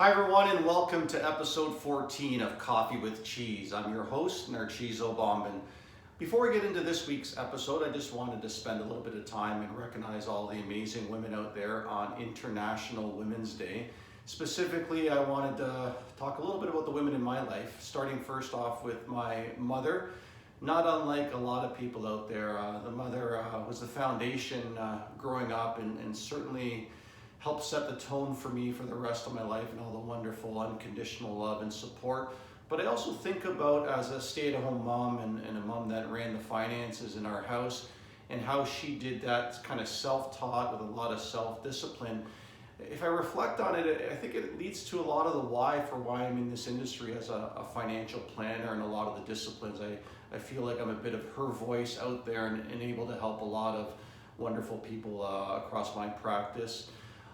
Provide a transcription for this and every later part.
Hi everyone and welcome to episode 14 of Coffee with Cheese. I'm your host, Narciso Bomben. Before we get into this week's episode, I just wanted to spend a little bit of time and recognize all the amazing women out there on International Women's Day. Specifically, I wanted to talk a little bit about the women in my life, starting first off with my mother. Not unlike a lot of people out there, the mother was the foundation growing up and certainly helped set the tone for me for the rest of my life and all the wonderful unconditional love and support. But I also think about as a stay-at-home mom and a mom that ran the finances in our house and how she did that kind of self-taught with a lot of self-discipline. If I reflect on it, I think it leads to a lot of the why for why I'm in this industry as a financial planner and a lot of the disciplines. I feel like I'm a bit of her voice out there and able to help a lot of wonderful people across my practice.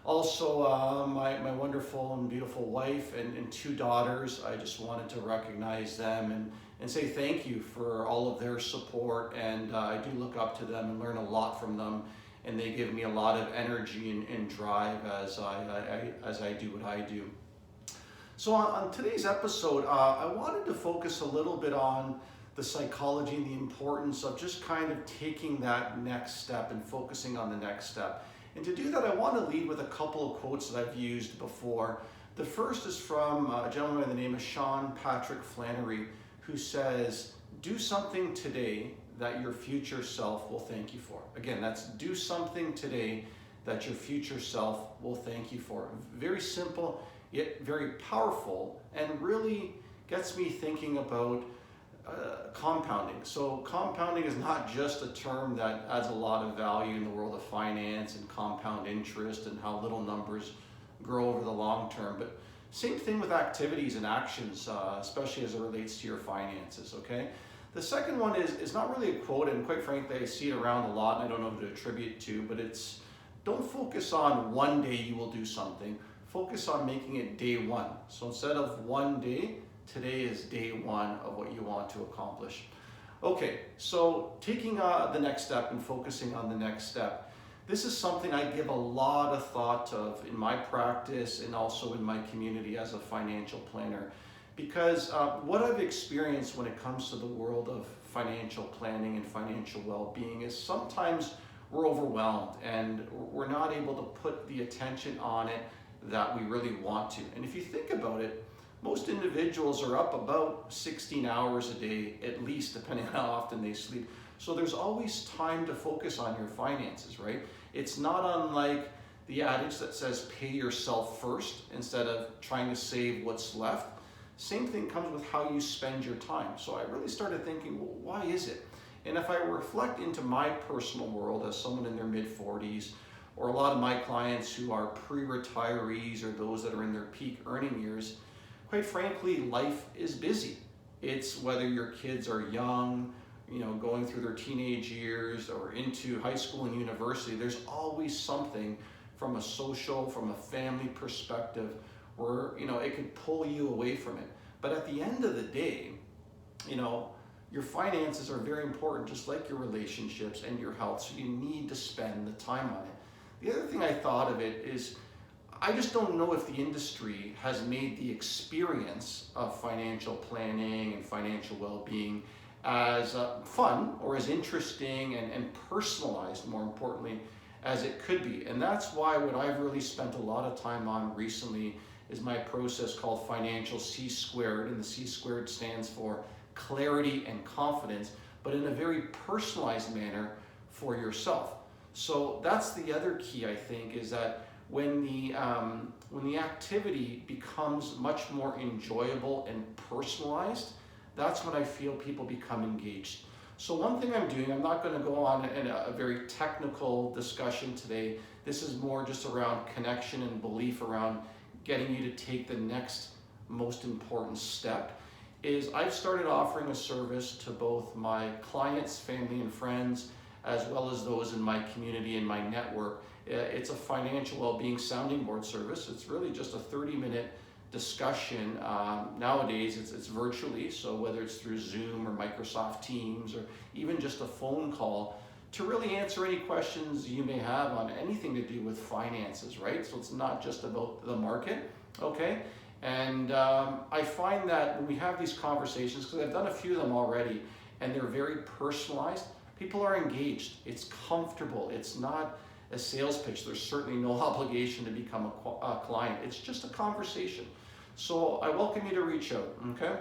Also, my wonderful and beautiful wife and two daughters, I just wanted to recognize them and say thank you for all of their support. And I do look up to them and learn a lot from them. And they give me a lot of energy and drive as I do what I do. So on today's episode, I wanted to focus a little bit on the psychology and the importance of just kind of taking that next step and focusing on the next step. And to do that, I want to lead with a couple of quotes that I've used before. The first is from a gentleman by the name of Sean Patrick Flannery, who says, "Do something today that your future self will thank you for." Again, that's do something today that your future self will thank you for. Very simple, yet very powerful, and really gets me thinking about compounding. So compounding is not just a term that adds a lot of value in the world of finance and compound interest and how little numbers grow over the long term, but same thing with activities and actions, especially as it relates to your finances, okay? The second one is not really a quote, and quite frankly, I see it around a lot and I don't know who to attribute it to, but it's don't focus on one day you will do something, focus on making it day one. So instead of one day, today is day one of what you want to accomplish. Okay, so taking the next step and focusing on the next step. This is something I give a lot of thought of in my practice and also in my community as a financial planner. Because what I've experienced when it comes to the world of financial planning and financial well-being is sometimes we're overwhelmed and we're not able to put the attention on it that we really want to. And if you think about it, most individuals are up about 16 hours a day, at least, depending on how often they sleep. So there's always time to focus on your finances, right? It's not unlike the adage that says pay yourself first instead of trying to save what's left. Same thing comes with how you spend your time. So I really started thinking, well, why is it? And if I reflect into my personal world as someone in their mid-40s, or a lot of my clients who are pre-retirees or those that are in their peak earning years, quite frankly, life is busy. It's whether your kids are young, going through their teenage years or into high school and university, there's always something from a social, from a family perspective where, it could pull you away from it. But at the end of the day, your finances are very important, just like your relationships and your health. So you need to spend the time on it. The other thing I thought of it is, I just don't know if the industry has made the experience of financial planning and financial well-being as fun or as interesting and personalized, more importantly, as it could be. And that's why what I've really spent a lot of time on recently is my process called Financial C-Squared, and the C-Squared stands for clarity and confidence, but in a very personalized manner for yourself. So that's the other key, I think, is that when the activity becomes much more enjoyable and personalized, that's when I feel people become engaged. So one thing I'm doing, I'm not going to go on in a very technical discussion today. This is more just around connection and belief around getting you to take the next most important step, is I've started offering a service to both my clients, family and friends, as well as those in my community and my network. It's a financial well-being sounding board service. It's really just a 30-minute discussion. Nowadays, it's virtually, so whether it's through Zoom or Microsoft Teams or even just a phone call, to really answer any questions you may have on anything to do with finances, right? So it's not just about the market, Okay? And I find that when we have these conversations, because I've done a few of them already, and they're very personalized, people are engaged. It's comfortable. It's not a sales pitch. There's certainly no obligation to become a client. It's just a conversation. So I welcome you to reach out, okay?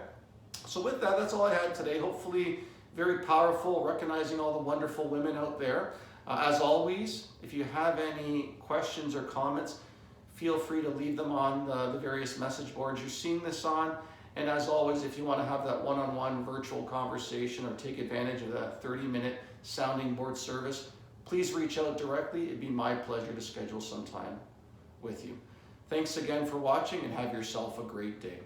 So with that, that's all I had today. Hopefully very powerful, recognizing all the wonderful women out there. As always, if you have any questions or comments, feel free to leave them on the various message boards you're seeing this on. And as always, if you want to have that one-on-one virtual conversation or take advantage of that 30-minute sounding board service, please reach out directly. It'd be my pleasure to schedule some time with you. Thanks again for watching, and have yourself a great day.